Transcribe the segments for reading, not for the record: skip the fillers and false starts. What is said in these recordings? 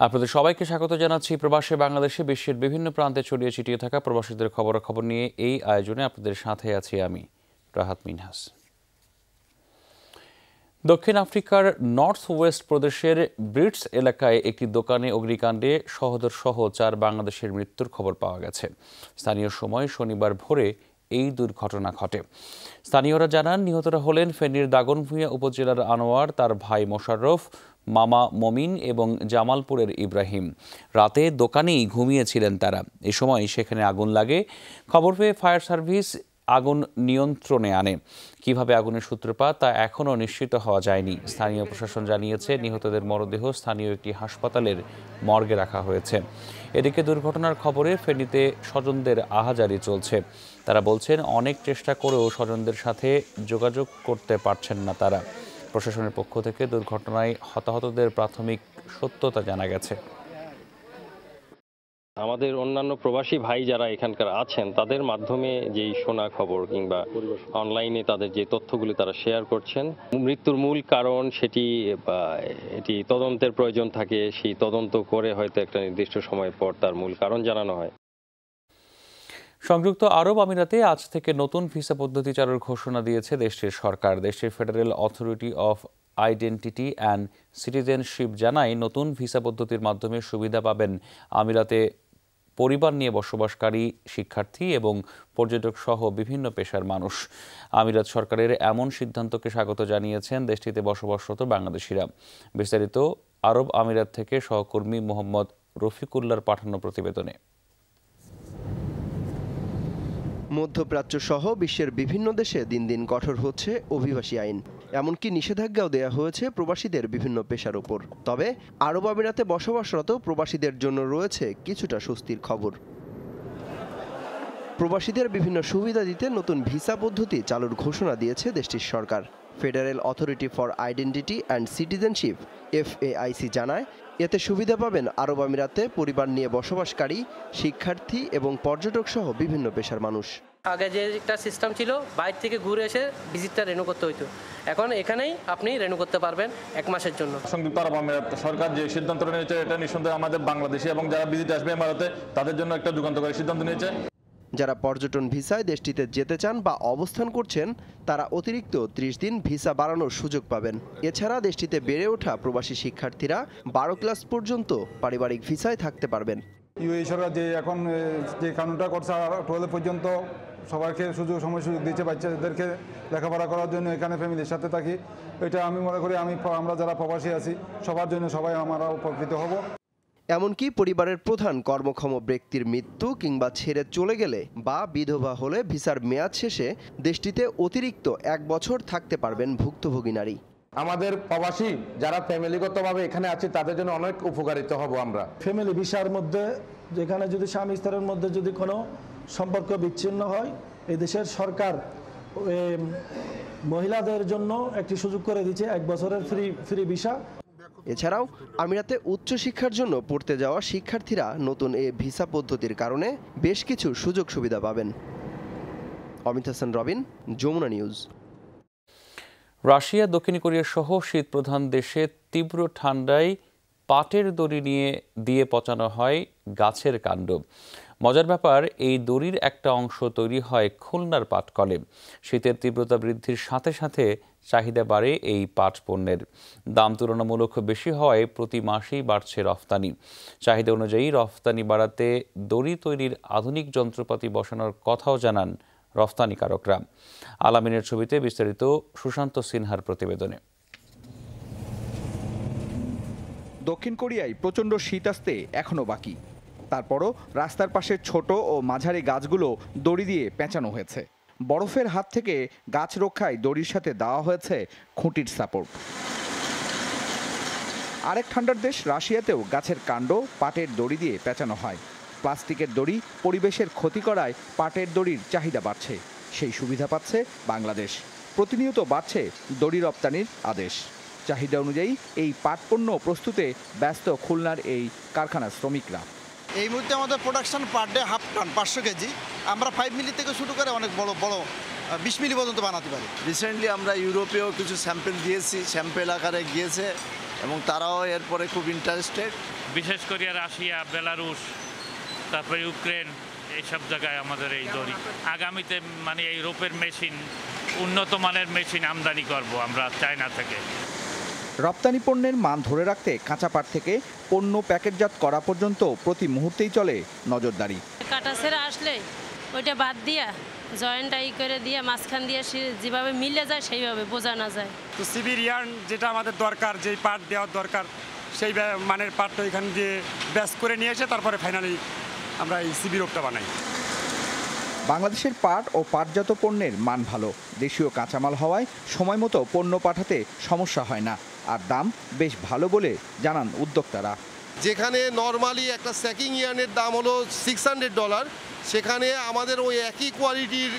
আপনাদের সবাইকে স্বাগত জানাচ্ছি প্রবাসে বাংলাদেশে বিশ্বের বিভিন্ন প্রান্তে ছড়িয়ে ছিটিয়ে থাকা প্রবাসীদের খবরাখবর নিয়ে এই আয়োজনে আপনাদের সাথে আছি আমি রাহাত মিনহাস। দক্ষিণ আফ্রিকার নর্থ ওয়েস্ট প্রদেশের ব্রিটস এলাকায় একটি দোকানে অগ্নিকাণ্ডে সহোদরসহ 4 বাংলাদেশের মৃত্যুর খবর পাওয়া গেছে। স্থানীয় সময় শনিবার ভোরে এই দুর্ঘটনা ঘটে। স্থানীয়রা জানান নিহতরা হলেন ফেনীর দাগনভূঞা উপজেলার আনোয়ার, তার ভাই মোশাররফ, মামা মমিন এবং জামালপুরের ইব্রাহিম। রাতে দোকানেই ঘুমিয়েছিলেন তারা। এ সময় সেখানে আগুন লাগে। খবর পেয়ে ফায়ার সার্ভিস আগুন নিয়ন্ত্রণে আনে। কিভাবে আগুনের সূত্রপাত তা এখনও নিশ্চিত হওয়া যায়নি। স্থানীয় প্রশাসন জানিয়েছে নিহতদের মরদেহ স্থানীয় একটি হাসপাতালের মর্গে রাখা হয়েছে। এদিকে দুর্ঘটনার খবরে ফেনীতে স্বজনদের আহাজারি চলছে। তারা বলছেন অনেক চেষ্টা করেও স্বজনদের সাথে যোগাযোগ করতে পারছেন না তারা। প্রশাসনের পক্ষ থেকে দুর্ঘটনায় হতাহতদের প্রাথমিক সত্যতা জানা গেছে। আমাদের অন্যান্য প্রবাসী ভাই যারা এখানকার আছেন তাদের মাধ্যমে যেই শোনা খবর কিংবা অনলাইনে তাদের যে তথ্যগুলি তারা শেয়ার করছেন, মৃত্যুর মূল কারণ এটি তদন্তের প্রয়োজন থাকে। সেই তদন্ত করে হয়তো একটা নির্দিষ্ট সময় পর তার মূল কারণ জানানো হয়। সংযুক্ত আরব আমিরাতে আজ থেকে নতুন ভিসা পদ্ধতি চালুর ঘোষণা দিয়েছে দেশটির সরকার। দেশটির federal authority of identity and citizenship জানায় নতুন ভিসা পদ্ধতির মাধ্যমে সুবিধা পাবেন আমিরাতে পরিবার নিয়ে বসবাসকারী, শিক্ষার্থী এবং পর্যটক সহ বিভিন্ন পেশার মানুষ। আমিরাত সরকারের এমন সিদ্ধান্তকে স্বাগত জানিয়েছেন দেশটিতে বসবাসরত বাংলাদেশিরা। বিস্তারিত আরব আমিরাত থেকে সহকর্মী মোহাম্মদ রফিকুল্লাহর পাঠানো প্রতিবেদনে। মধ্যপ্রাচ্য সহ বিশ্বের বিভিন্ন দেশে দিন দিন কঠোর হচ্ছে অভিবাসী আইন। এমনকি নিষেধাজ্ঞাও দেয়া হয়েছে প্রবাসীদের বিভিন্ন পেশার উপর। তবে আরব আমিরাতে বসবাসরত প্রবাসীদের জন্য রয়েছে কিছুটা স্বস্তির খবর। প্রবাসীদের বিভিন্ন সুবিধা দিতে নতুন ভিসা পদ্ধতি চালুর ঘোষণা দিয়েছে দেশটির সরকার। Federal authority for identity and citizenship FAIC জানায় এতে সুবিধা পাবেন আরব আমিরাতে পরিবার নিয়ে বসবাসকারী, শিক্ষার্থী এবং পর্যটক সহ বিভিন্ন পেশার মানুষ। আগে যে একটা সিস্টেম ছিল বাইরে থেকে ঘুরে এসে ভিজিটটা রেনু করতে হইতো, এখন এখানেই আপনি রেনু করতে পারবেন 1 মাসের জন্য। সংযুক্ত আরব আমিরাত সরকার যে সিদ্ধান্ত নিয়েছে এটা নিঃসন্দেহে আমাদের বাংলাদেশি এবং যারা ভিজিট আসবে আমিরাতে তাদের জন্য একটা যুগান্তকারী সিদ্ধান্ত নিয়েছে। যারা পর্যটন ভিসায় দেশটিতে যেতে চান বা অবস্থান করছেন তারা অতিরিক্ত 30 দিন ভিসা বাড়ানোর সুযোগ পাবেন। এছাড়া দেশটিতে বেড়ে ওঠা প্রবাসী শিক্ষার্থীরা 12 ক্লাস পর্যন্ত পারিবারিক ভিসায় থাকতে পারবেন। ইউএই সরকার যে এখন যে কানুনটা করছে 12 পর্যন্ত সবাইকে সময় সুযোগ দিচ্ছে বাচ্চাদেরকে লেখাপড়া করার জন্য এখানে ফ্যামিলির সাথে থাকি। এটা আমি মনে করি আমরা যারা প্রবাসী আছি সবার জন্য সবাই আমরা উপকৃত হব। এমনকি পরিবারের প্রধান কর্মক্ষম ব্যক্তির মৃত্যু কিংবা ছেড়ে চলে গেলে বা বিধবা হলে ভিসার মেয়াদ শেষে দেশটিতে অতিরিক্ত 1 বছর থাকতে পারবেন ভুক্তভোগী নারী। আমাদের প্রবাসী যারা ফ্যামিলিগতভাবে এখানে আছে তাদের জন্য অনেক উপকারিত হব আমরা। ফ্যামিলি ভিসার মধ্যে যেখানে যদি স্বামী স্ত্রীর মধ্যে যদি কোনো সম্পর্ক বিচ্ছিন্ন হয়, এই দেশের সরকার মহিলাদের জন্য একটি সুযোগ করে দিচ্ছে 1 বছরের ফ্রি ভিসা। এছাড়াও আমিরাতে উচ্চশিক্ষার জন্য পড়তে যাওয়া শিক্ষার্থীরা নতুন এই ভিসা পদ্ধতির কারণে বেশ কিছু সুযোগ সুবিধা পাবেন। অমিত হাসান রবিন, যমুনা নিউজ। রাশিয়া, দক্ষিণ কোরিয়া সহ শীত প্রধান দেশে তীব্র ঠান্ডায় পাটের দড়ি দিয়ে পচানো হয় গাছের কাণ্ড। মজার ব্যাপার, এই দড়ির একটা অংশ তৈরি হয় খুলনার পাটকলে। শীতের তীব্রতা বৃদ্ধির সাথে সাথে চাহিদা বাড়ে এই পাট পণ্যের। দাম তুলনামূলক বেশি হওয়ায় প্রতি মাসেই বাড়ছে রফতানি। চাহিদা অনুযায়ী রফতানি বাড়াতে দড়ি তৈরির আধুনিক যন্ত্রপাতি বসানোর কথাও জানান রফতানিকারকরা। আলামিনের ছবিতে বিস্তারিত সুশান্ত সিনহার প্রতিবেদনে। দক্ষিণ কোরিয়ায় প্রচণ্ড শীত আসতে এখনও বাকি। তারপরও রাস্তার পাশে ছোট ও মাঝারি গাছগুলো দড়ি দিয়ে পেঁচানো হয়েছে। বরফের হাত থেকে গাছ রক্ষায় দড়ির সাথে দেওয়া হয়েছে খুঁটির সাপোর্ট। আরেক ঠান্ডার দেশ রাশিয়াতেও গাছের কাণ্ড পাটের দড়ি দিয়ে পেঁচানো হয়। প্লাস্টিকের দড়ি পরিবেশের ক্ষতি করায় পাটের দড়ির চাহিদা বাড়ছে। সেই সুবিধা পাচ্ছে বাংলাদেশ। প্রতিনিয়ত বাড়ছে দড়ি রপ্তানির আদেশ। চাহিদা অনুযায়ী এই পাট পণ্য প্রস্তুতে ব্যস্ত খুলনার এই কারখানার শ্রমিকরা। এই মুহূর্তে আমাদের production per day half ton 500 KG. আমরা 5 মিলি থেকে শুরু করে অনেক বড় 20 মিলি পর্যন্ত বানাতে পারি। রিসেন্টলি আমরা ইউরোপেও কিছু স্যাম্পেল দিয়েছি, স্যাম্পেল আকারে গিয়েছে। এবং তারাও এরপরে খুব ইন্টারেস্টেড। বিশেষ করে রাশিয়া, বেলারুশ, তারপরে ইউক্রেন, এইসব জায়গায় আমাদের এই দড়ি আগামীতে মানে এই রোপের মেশিন, উন্নত মানের মেশিন আমদানি করব আমরা চায়না থেকে। রপ্তানি পণ্যের মান ধরে রাখতে কাঁচা পাট থেকে পণ্য প্যাকেটজাত করা পর্যন্ত প্রতি মুহূর্তেই চলে নজরদারি। কাটা ছেড়ে আসলে ওইটা বাদ দিয়া জয়েন্ট করে দিয়ে মাঝখান দিয়ে যেভাবে মিলে যায় সেইভাবে বোঝানো যায়। তো সিবির ইয়ার্ন যেটা আমাদের দরকার, যেই পাট দেওয়ার দরকার সেই মানের পাটটা এখান দিয়ে ব্যাস করে নিয়ে এসে তারপরে ফাইনালি আমরা এই সিবি রোপটা বানাই। বাংলাদেশের পাট ও পাটজাত পণ্যের মান ভালো, দেশীয় কাঁচামাল হওয়ায় সময় মতো পণ্য পাঠাতে সমস্যা হয় না, আর দাম বেশ ভালো বলে জানান উদ্যোক্তারা। যেখানে নর্মালি একটা স্যাকিং ইয়ার্নের দাম হলো $600, সেখানে আমাদের ওই একই কোয়ালিটির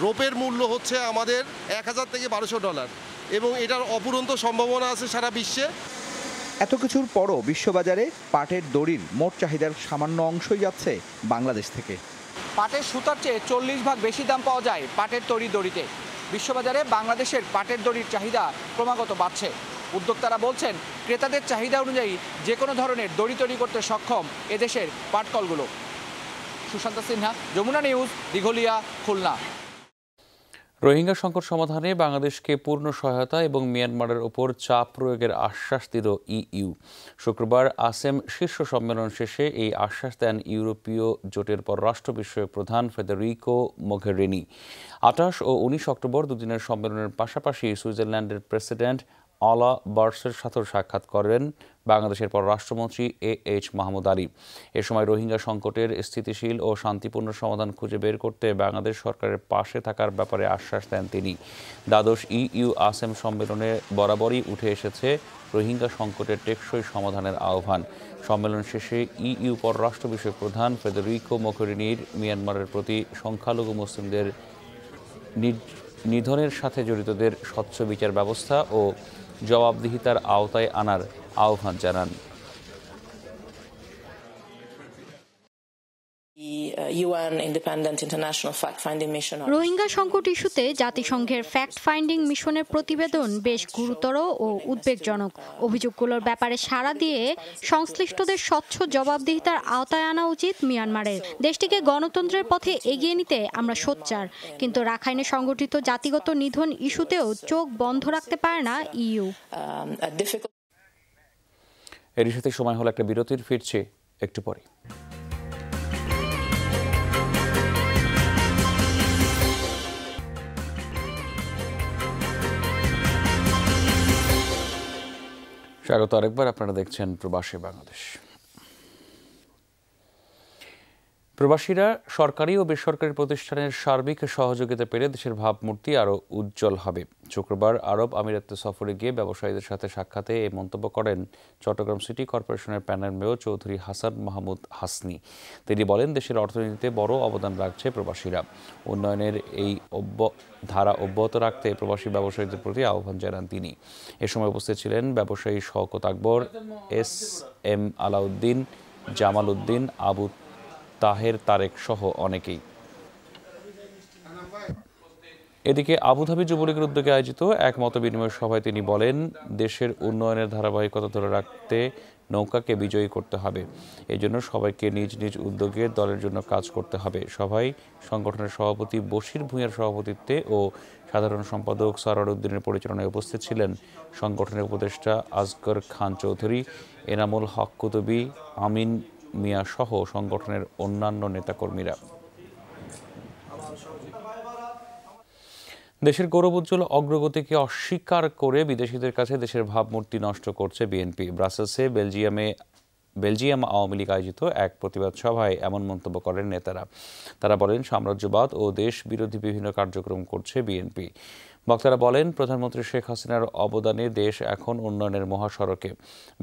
রোপের মূল্য হচ্ছে আমাদের $1000 থেকে $1200, এবং এটার অফুরন্ত সম্ভাবনা আছে সারা বিশ্বে। এত কিছুর পরও বিশ্ববাজারে পাটের দড়ির মোট চাহিদার সামান্য অংশই যাচ্ছে বাংলাদেশ থেকে। পাটের সুতার চেয়ে 40 ভাগ বেশি দাম পাওয়া যায় পাটের দড়িতে। বিশ্ববাজারে বাংলাদেশের পাটের দড়ির চাহিদা ক্রমাগত বাড়ছে। উদ্যোক্তারা বলছেন, ক্রেতাদের চাহিদা অনুযায়ী যে কোনো ধরনের দড়ি তৈরি করতে সক্ষম এদেশের পাটকলগুলো। সুশান্ত সিনহা, যমুনা নিউজ, দিঘলিয়া, খুলনা। রোহিঙ্গা সংকট সমাধানে বাংলাদেশকে পূর্ণ সহায়তা এবং মিয়ানমারের ওপর চাপ প্রয়োগের আশ্বাস দিল ইইউ। শুক্রবার আসেম শীর্ষ সম্মেলন শেষে এই আশ্বাস দেন ইউরোপীয় জোটের পররাষ্ট্র বিষয়ক প্রধান ফেদেরিকো মোঘেরিনি। 28 ও 19 অক্টোবর দুদিনের সম্মেলনের পাশাপাশি সুইজারল্যান্ডের প্রেসিডেন্ট অলা বার্সের সাথেও সাক্ষাৎ করেন বাংলাদেশের পররাষ্ট্রমন্ত্রী AH মাহমুদ আলী। এ সময় রোহিঙ্গা সংকটের স্থিতিশীল ও শান্তিপূর্ণ সমাধান খুঁজে বের করতে বাংলাদেশ সরকারের পাশে থাকার ব্যাপারে আশ্বাস দেন তিনি। দ্বাদশ ইইউ আসেম সম্মেলনে বরাবরই উঠে এসেছে রোহিঙ্গা সংকটের টেকসই সমাধানের আহ্বান। সম্মেলন শেষে ইইউ পররাষ্ট্র বিষয়ক প্রধান ফেদেরিকো মোঘেরিনির মিয়ানমারের প্রতি সংখ্যালঘু মুসলিমদের নিধনের সাথে জড়িতদের স্বচ্ছ বিচার ব্যবস্থা ও জবাবদিহিতার আওতায় আনার আহ্বান জানান। রোহিঙ্গা সংকট ইস্যুতে জাতিসংঘের ফ্যাক্ট ফাইন্ডিং মিশনের প্রতিবেদন বেশ গুরুতর ও উদ্বেগজনক। অভিযোগগুলোর ব্যাপারে সাড়া দিয়ে সংশ্লিষ্টদের স্বচ্ছ জবাবদিহিতার আওতায় আনা উচিত মিয়ানমারের। দেশটিকে গণতন্ত্রের পথে এগিয়ে নিতে আমরা সোচ্চার, কিন্তু রাখাইনে সংগঠিত জাতিগত নিধন ইস্যুতেও চোখ বন্ধ রাখতে পারে না ইইউ। এরই সাথে সময় হলো একটা বিরতির, ফিরছে একটু পরে। স্বাগত আরেকবার, আপনারা দেখছেন প্রবাসী বাংলাদেশ। প্রবাসীরা সরকারি ও বেসরকারি প্রতিষ্ঠানের সার্বিক সহযোগিতা পেলে দেশের ভাবমূর্তি আরও উজ্জ্বল হবে। শুক্রবার আরব আমিরাতে সফরে গিয়ে ব্যবসায়ীদের সাথে সাক্ষাতে এই মন্তব্য করেন চট্টগ্রাম সিটি কর্পোরেশনের প্যানেল মেয়র চৌধুরী হাসান মাহমুদ হাসনি। তিনি বলেন, দেশের অর্থনীতিতে বড় অবদান রাখছে প্রবাসীরা। উন্নয়নের এই ধারা অব্যাহত রাখতে প্রবাসী ব্যবসায়ীদের প্রতি আহ্বান জানান তিনি। এ সময় উপস্থিত ছিলেন ব্যবসায়ী শওকত আকবর, SM আলাউদ্দিন, জামাল উদ্দিন, আবু তাহের, তারেক সহ অনেকেই। এদিকে আবুধাবি যুবলীগের উদ্যোগে আয়োজিত এক মতবিনিময় সভায় তিনি বলেন, দেশের উন্নয়নের ধারাবাহিকতা ধরে রাখতে নৌকাকে বিজয়ী করতে হবে। এজন্য সবাইকে নিজ নিজ উদ্যোগে দলের জন্য কাজ করতে হবে। সভায় সংগঠনের সভাপতি বশির ভূঁইয়ার সভাপতিত্বে ও সাধারণ সম্পাদক সরওয়ার উদ্দিনের পরিচালনায় উপস্থিত ছিলেন সংগঠনের উপদেষ্টা আজগর খান চৌধুরী, এনামুল হক কুতুবী, আমিন মিয়া সহ সংগঠনের অন্যান্য নেতাকর্মীরা। দেশের গৌরবোজ্জ্বল অগ্রগতিকে অস্বীকার করে বিদেশিদের কাছে দেশের ভাবমূর্তি নষ্ট করছে বিএনপি। ব্রাসেলসে বেলজিয়াম আওয়ামী লীগ আয়োজিত এক প্রতিবাদ সভায় এমন মন্তব্য করেন নেতারা। তারা বলেন, সাম্রাজ্যবাদ ও দেশ বিরোধী বিভিন্ন কার্যক্রম করছে বিএনপি। বক্তারা বলেন, প্রধানমন্ত্রী শেখ হাসিনার অবদানে দেশ এখন উন্নয়নের মহাসড়কে।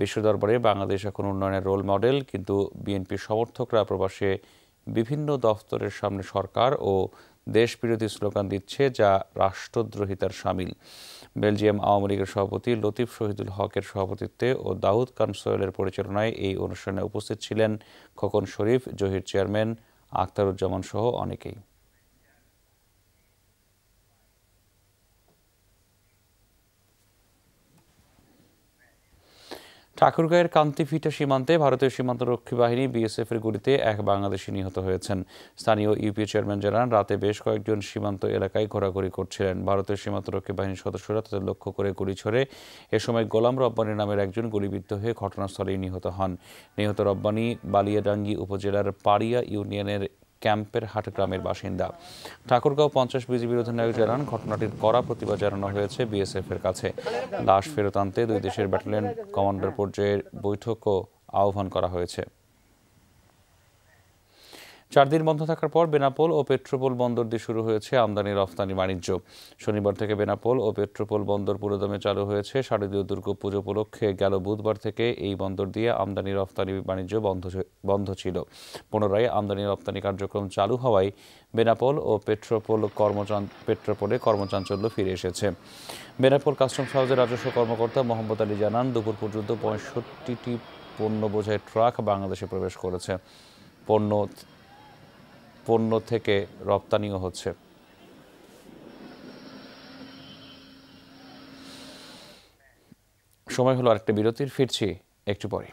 বিশ্ব দরবারে বাংলাদেশ এখন উন্নয়নের রোল মডেল, কিন্তু বিএনপির সমর্থকরা প্রবাসে বিভিন্ন দফতরের সামনে সরকার ও দেশ বিরোধী স্লোগান দিচ্ছে, যা রাষ্ট্রদ্রোহিতার শামিল। বেলজিয়াম আওয়ামী লীগের সভাপতি লতিফ শহীদুল হকের সভাপতিত্বে ও দাউদ খান সোহেলের পরিচালনায় এই অনুষ্ঠানে উপস্থিত ছিলেন খোকন শরীফ, জহির চেয়ারম্যান, আখতারুজ্জামান সহ অনেকেই। ঠাকুরগাঁয়ের কান্তিভিটা সীমান্তে ভারতীয় সীমান্তরক্ষী বাহিনী বিএসএফ এর গুলিতে এক বাংলাদেশি নিহত হয়েছেন। স্থানীয় ইউপি চেয়ারম্যান জানান, রাতে বেশ কয়েকজন সীমান্ত এলাকায় ঘোরাঘুরি করছিলেন। ভারতীয় সীমান্তরক্ষী বাহিনীর সদস্যরা তাদের লক্ষ্য করে গুলি ছোড়ে। এ সময় গোলাম রব্বানী নামের একজন গুলিবিদ্ধ হয়ে ঘটনাস্থলেই নিহত হন। নিহত রব্বানী বালিয়াডাঙ্গি উপজেলার পাড়িয়া ইউনিয়নের ক্যাম্পের হাট গ্রামের বাসিন্দা। ঠাকুরগাঁও 50 বিজিবির অধিনায়ক জানান, ঘটনাটির কড়া প্রতিবাদ জানানো হয়েছে বিএসএফ এর কাছে। লাশ ফেরত আনতে দুই দেশের ব্যাটালিয়ন কমান্ডার পর্যায়ের বৈঠকও আহ্বান করা হয়েছে। 4 দিন বন্ধ থাকার পর বেনাপোল ও পেট্রোপোল বন্দর দিয়ে শুরু হয়েছে আমদানি রফতানি বাণিজ্য। শনিবার থেকে বেনাপোল ও পেট্রোপোল বন্দর পুরোদমে চালু হয়েছে। শারদীয় দুর্গাপুজো উপলক্ষে গেল বুধবার থেকে এই বন্দর দিয়ে আমদানি রফতানি বাণিজ্য বন্ধ ছিল। পুনরায় আমদানি রপ্তানি কার্যক্রম চালু হওয়ায় বেনাপোল ও পেট্রোপোলে কর্মচাঞ্চল্য ফিরে এসেছে। বেনাপোল কাস্টমস হাউসের রাজস্ব কর্মকর্তা মোহাম্মদ আলী জানান, দুপুর পর্যন্ত 65টি পণ্য বোঝাই ট্রাক বাংলাদেশে প্রবেশ করেছে। পণ্য থেকে রপ্তানিও হচ্ছে। সময় হলো আরেকটা বিরতির, ফিরছি একটু পরে।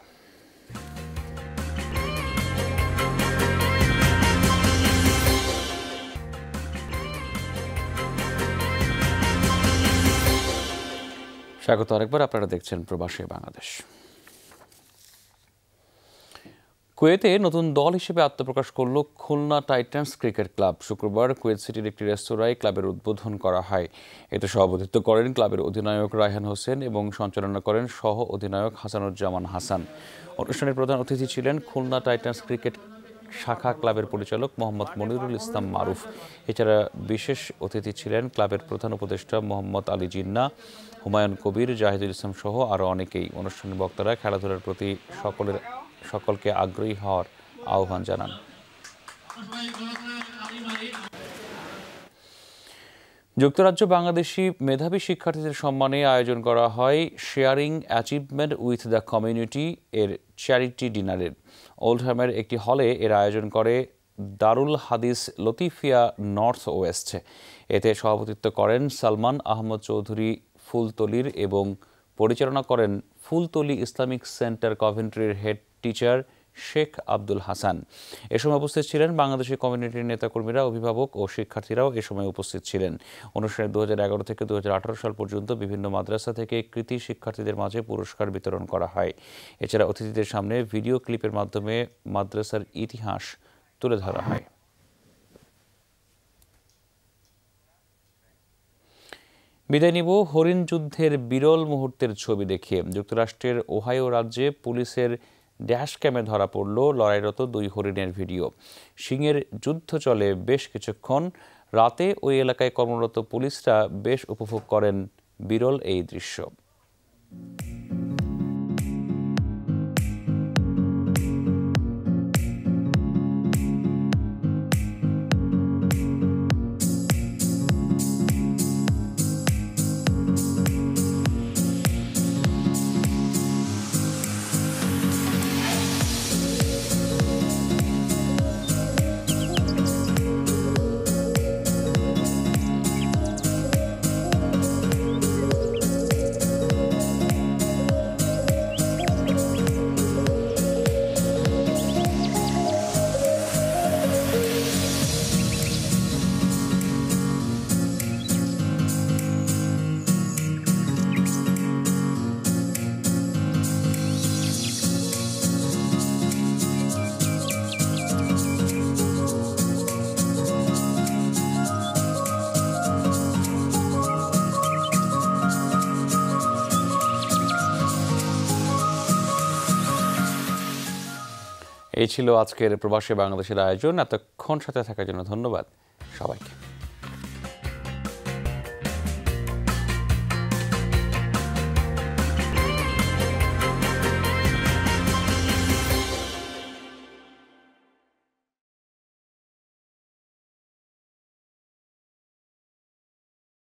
স্বাগত আরেকবার, আপনারা দেখছেন প্রবাসী বাংলাদেশ। কুয়েতে নতুন দল হিসেবে আত্মপ্রকাশ করল খুলনা টাইটান্স ক্রিকেট ক্লাব। শুক্রবার কুয়েত সিটির একটি রেস্তোরাঁয় ক্লাবের উদ্বোধন করা হয়। এতে সভাপতিত্ব করেন ক্লাবের অধিনায়ক রায়হান হোসেন এবং সঞ্চালনা করেন সহ অধিনায়ক হাসানুজ্জামান হাসান। অনুষ্ঠানের প্রধান অতিথি ছিলেন খুলনা টাইটান্স ক্রিকেট শাখা ক্লাবের পরিচালক মোহাম্মদ মনিরুল ইসলাম মারুফ। এছাড়া বিশেষ অতিথি ছিলেন ক্লাবের প্রধান উপদেষ্টা মোহাম্মদ আলী জিন্না, হুমায়ুন কবির, জাহিদুল ইসলাম সহ আরও অনেকেই। অনুষ্ঠানের বক্তারা খেলাধুলার প্রতি সকলকে আগ্রহী হওয়ার আহ্বান জানান। যুক্তরাজ্য বাংলাদেশি মেধাবী শিক্ষার্থীদের সম্মানে আয়োজন করা হয় sharing achievement with the community এর চ্যারিটি ডিনারের। ওল্ডহ্যামের একটি হলে এর আয়োজন করে দারুল হাদিস লতিফিয়া নর্থ ওয়েস্ট। এতে সভাপতিত্ব করেন সালমান আহমদ চৌধুরী ফুলতলির এবং পরিচালনা করেন ফুলতলি ইসলামিক সেন্টার কভেন্ট্রির হেড টিচার শেখ আব্দুল হাসান। এ সময় উপস্থিত ছিলেন বাংলাদেশি কমিউনিটির নেতাকর্মীরা, অভিভাবক ও শিক্ষার্থীরাও এ সময় উপস্থিত ছিলেন। অনুষ্ঠানে 2011 থেকে 2018 সাল পর্যন্ত বিভিন্ন মাদ্রাসা থেকে কৃতি শিক্ষার্থীদের মাঝে পুরস্কার বিতরণ করা হয়। এছাড়া অতিথিদের সামনে ভিডিও ক্লিপের মাধ্যমে মাদ্রাসার ইতিহাস তুলে ধরা হয়। বিদায় নিব হরিণ যুদ্ধের বিরল মুহূর্তের ছবি দেখিয়ে। যুক্তরাষ্ট্রের ওহাইও রাজ্যে পুলিশের ড্যাশ ক্যামে ধরা পড়ল লড়াইরত 2 হরিণের ভিডিও। সিংয়ের যুদ্ধ চলে বেশ কিছুক্ষণ। রাতে ওই এলাকায় কর্মরত পুলিশরা বেশ উপভোগ করেন বিরল এই দৃশ্য। এই ছিল আজকের প্রবাসী বাংলাদেশের আয়োজন। এতক্ষণ সাথে থাকার জন্য ধন্যবাদ সবাইকে।